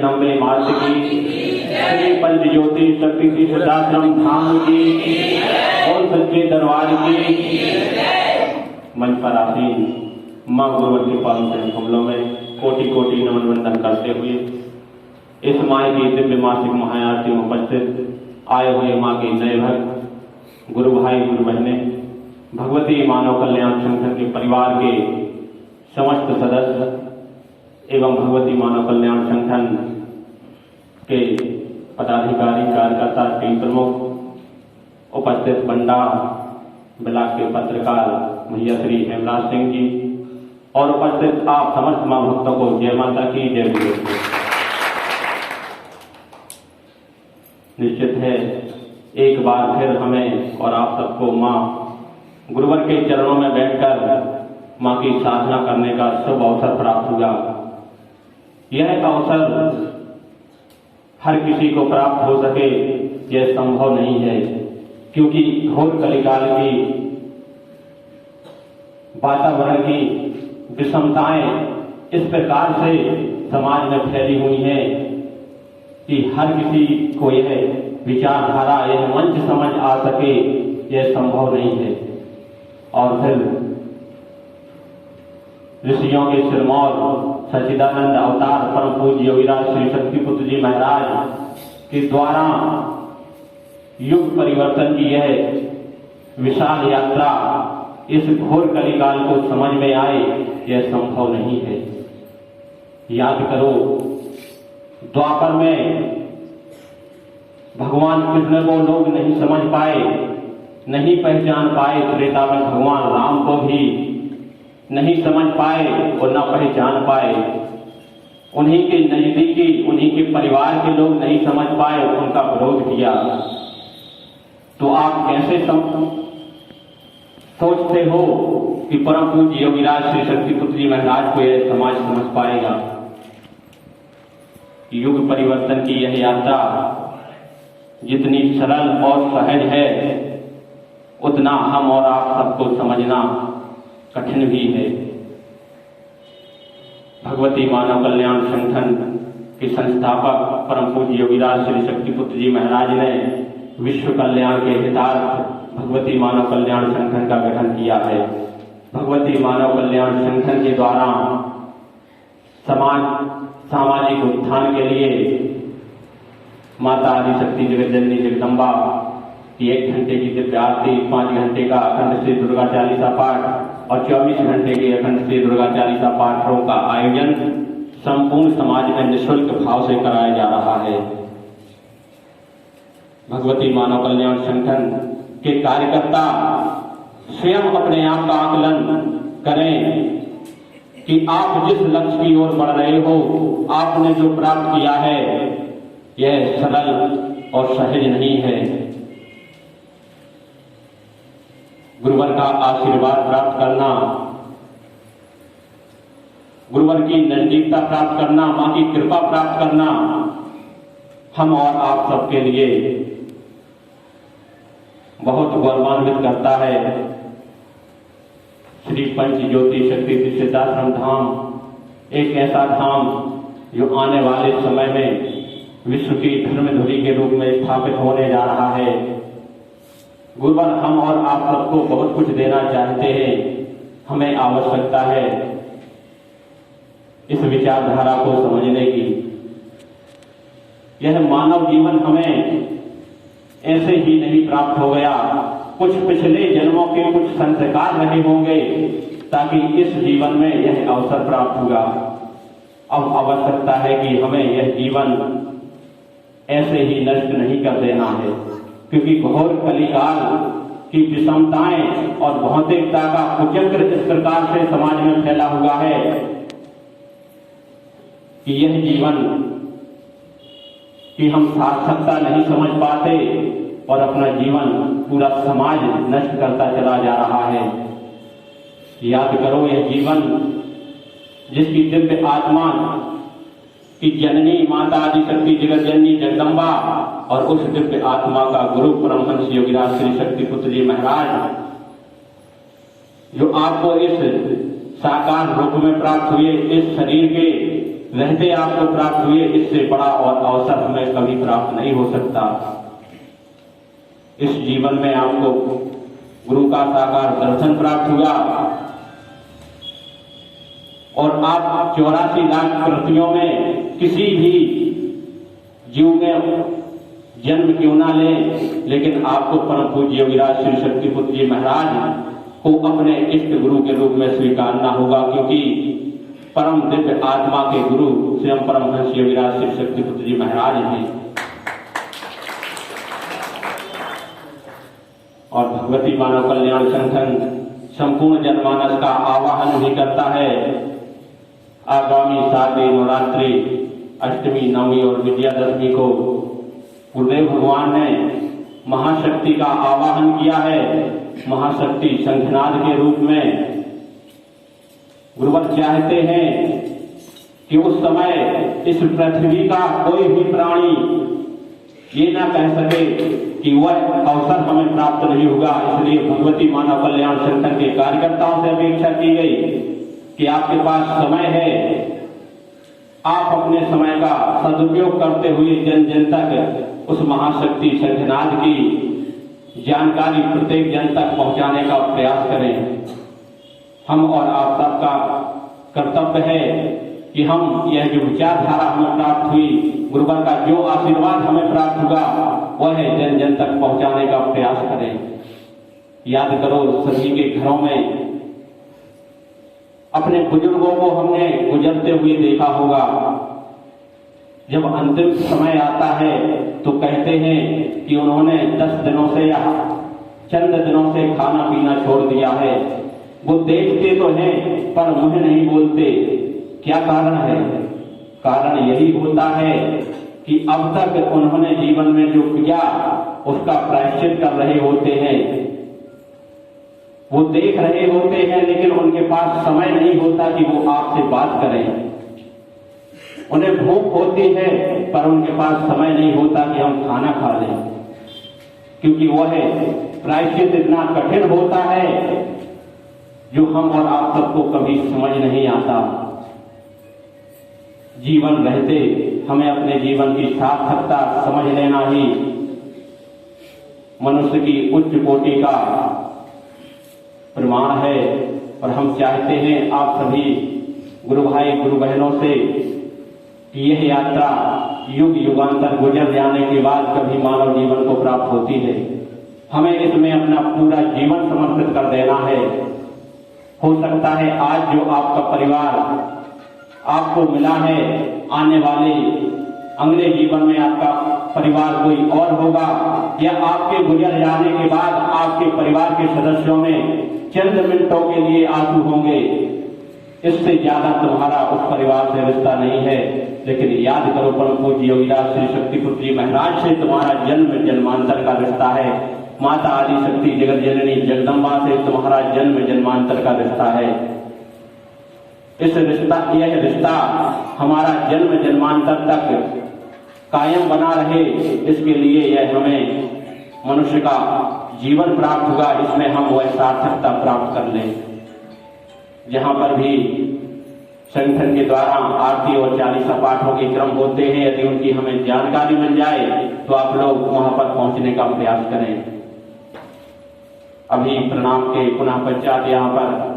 जगदम्बे मात की, श्री पंच ज्योति शक्ति सिद्धाश्रम धाम की और सच्चे दरबार की। मंच पर आसीन माँ गुरुवर के पावन चरण कमलों में कोटि कोटि नमन वंदन करते हुए इस माँ की दिव्य मासिक महाआरती में उपस्थित आए हुए माँ के नए भक्त गुरु भाई गुरु बहने, भगवती मानव कल्याण संगठन के परिवार के समस्त सदस्य एवं भगवती मानव कल्याण संगठन के पदाधिकारी कार्यकर्ता टीम प्रमुख, उपस्थित बंडा ब्लॉक के पत्रकार भैया श्री हेमराज सिंह जी और उपस्थित आप समस्त मां भक्तों को जय माता की जय गुरु। निश्चित है एक बार फिर हमें और आप सबको मां गुरुवर के चरणों में बैठकर मां की साधना करने का शुभ अवसर प्राप्त हुआ। यह अवसर हर किसी को प्राप्त हो सके यह संभव नहीं है, क्योंकि घोर कलिकाल की वातावरण की विषमताएं इस प्रकार से समाज में फैली हुई हैं कि हर किसी को यह विचारधारा, यह मंच समझ आ सके यह संभव नहीं है। और फिर ऋषियों के सिरमौर सच्चिदानंद अवतार परम पूज्य योगीराज श्री शक्तिपुत्र जी महाराज के द्वारा युग परिवर्तन की यह विशाल यात्रा इस घोर कलिकाल को समझ में आए यह संभव नहीं है। याद करो, द्वापर में भगवान कृष्ण को लोग नहीं समझ पाए, नहीं पहचान पाए। त्रेता में भगवान राम को भी नहीं समझ पाए और न पहचान पाए। उन्हीं के नजदीकी, उन्हीं के परिवार के लोग नहीं समझ पाए, उनका विरोध किया। तो आप कैसे सोचते हो कि परम पूज्य योगीराज श्री शक्तिपुत्र जी महाराज को यह समाज समझ पाएगा? युग परिवर्तन की यह यात्रा जितनी सरल और सहज है, उतना हम और आप सबको समझना कठिन भी है। भगवती मानव कल्याण संगठन के संस्थापक परम पूज्य योगीराज श्री शक्तिपुत्र जी महाराज ने विश्व कल्याण के हितार्थ भगवती मानव कल्याण संगठन का गठन किया है। भगवती मानव कल्याण संगठन के द्वारा सामाजिक उत्थान के लिए माता आदिशक्ति जगतजननी जगदम्बा की 1 घंटे की दिव्य आरती, 5 घंटे का अखंड श्री दुर्गा चालीसा पाठ और 24 घंटे के अखंड श्री दुर्गा चालीसा पाठों का आयोजन संपूर्ण समाज में निःशुल्क भाव से कराया जा रहा है। भगवती मानव कल्याण संगठन के कार्यकर्ता स्वयं अपने आप का आकलन करें कि आप जिस लक्ष्य की ओर बढ़ रहे हो, आपने जो प्राप्त किया है यह सरल और सहज नहीं है। गुरुवर का आशीर्वाद प्राप्त करना, गुरुवर की नजदीकता प्राप्त करना, मां की कृपा प्राप्त करना हम और आप सबके लिए बहुत गौरवान्वित करता है। श्री पंच ज्योति शक्ति सिद्धाश्रम धाम एक ऐसा धाम जो आने वाले समय में विश्व की धर्मधुरी के रूप में स्थापित होने जा रहा है। गुरुवर हम और आप सबको बहुत कुछ देना चाहते हैं। हमें आवश्यकता है इस विचारधारा को समझने की। यह मानव जीवन हमें ऐसे ही नहीं प्राप्त हो गया, कुछ पिछले जन्मों के कुछ संस्कार रहे होंगे ताकि इस जीवन में यह अवसर प्राप्त हुआ। अब आवश्यकता है कि हमें यह जीवन ऐसे ही नष्ट नहीं कर देना है, क्योंकि घोर कलिकाल की विषमताएं और भौतिकता का कुचक्र इस प्रकार से समाज में फैला हुआ है कि यह जीवन की हम सार्थकता नहीं समझ पाते और अपना जीवन पूरा समाज नष्ट करता चला जा रहा है। याद करो, यह जीवन जिसकी दिव्य आत्मा की जननी माता आदिशक्ति जगतजननी जगदम्बा और उस दिव्य आत्मा का गुरु परमहंस योगीराज श्री शक्तिपुत्र जी महाराज जो आपको इस साकार रूप में प्राप्त हुए, इस शरीर के रहते आपको प्राप्त हुए, इससे बड़ा और अवसर हमें कभी प्राप्त नहीं हो सकता। इस जीवन में आपको गुरु का साकार दर्शन प्राप्त हुआ और आप 84 लाख कृतियों में किसी भी जीव में जन्म क्यों ना ले, लेकिन आपको परम पूज्य योगीराज श्री शक्तिपुत्र जी महाराज को अपने इष्ट गुरु के रूप में स्वीकारना होगा, क्योंकि परम दिव्य आत्मा के गुरु स्वयं परमहंस योगीराज श्री शक्तिपुत्र जी महाराज हैं। और भगवती मानव कल्याण संगठन संपूर्ण जनमानस का आवाहन भी करता है। आगामी शारदीय नवरात्रि, अष्टमी, नवमी और विजयादशमी को गुरुदेव भगवान ने महाशक्ति का आवाहन किया है। महाशक्ति शंखनाद के रूप में गुरुवर चाहते हैं कि उस समय इस पृथ्वी का कोई भी प्राणी ये ना कह सके कि वह अवसर हमें प्राप्त नहीं होगा। इसलिए भगवती मानव कल्याण संगठन के कार्यकर्ताओं से अपेक्षा की गई कि आपके पास समय है, आप अपने समय का सदुपयोग करते हुए जन जन तक उस महाशक्ति शंखनाद की जानकारी प्रत्येक जन तक पहुंचाने का प्रयास करें। हम और आप सबका कर्तव्य है कि हम यह जो विचारधारा हमें प्राप्त हुई, गुरुवर का जो आशीर्वाद हमें प्राप्त हुआ, वह जन जन तक पहुंचाने का प्रयास करें। याद करो, सभी के घरों में अपने बुजुर्गों को हमने गुजरते हुए देखा होगा। जब अंतिम समय आता है तो कहते हैं कि उन्होंने 10 दिनों से या चंद दिनों से खाना पीना छोड़ दिया है। वो देखते तो हैं पर मुंह नहीं बोलते। क्या कारण है? कारण यही होता है कि अब तक उन्होंने जीवन में जो किया उसका प्रायश्चित कर रहे होते हैं। वो देख रहे होते हैं, लेकिन उनके पास समय नहीं होता कि वो आपसे बात करें। उन्हें भूख होती है पर उनके पास समय नहीं होता कि हम खाना खा लें, क्योंकि वह प्रायश्चित इतना कठिन होता है जो हम और आप सबको कभी समझ नहीं आता। जीवन रहते हमें अपने जीवन की सार्थकता समझ लेना ही मनुष्य की उच्च कोटि का प्रमाण है। और हम चाहते हैं आप सभी गुरु भाई गुरु बहनों से कि यह यात्रा युग युगांतर गुजर जाने के बाद कभी मानव जीवन को प्राप्त होती है। हमें इसमें अपना पूरा जीवन समर्पित कर देना है। हो सकता है आज जो आपका परिवार आपको मिला है, आने वाले अगले जीवन में आपका परिवार कोई और होगा, या आपके गुजर जाने के बाद आपके परिवार के सदस्यों में चंद मिनटों के लिए आंसू होंगे। इससे ज्यादा तुम्हारा उस परिवार से रिश्ता नहीं है। लेकिन याद करो, परम पूज्य योगीराज श्री शक्तिपुत्र जी महाराज से तुम्हारा जन्म जन्मांतर का रिश्ता है। माता आदि शक्ति जगत जननी जगदम्बा से तुम्हारा जन्म जन्मांतर का रिश्ता है। यह रिश्ता हमारा जन्म जन्मांतर तक कायम बना रहे, इसके लिए यह हमें मनुष्य का जीवन प्राप्त हुआ। इसमें हम वह सार्थकता प्राप्त कर लें। जहां पर भी संगठन के द्वारा आरती और 40 पाठों के क्रम होते हैं, यदि उनकी हमें जानकारी मिल जाए तो आप लोग वहां पर पहुंचने का प्रयास करें। अभी प्रणाम के पुनः पश्चात यहाँ पर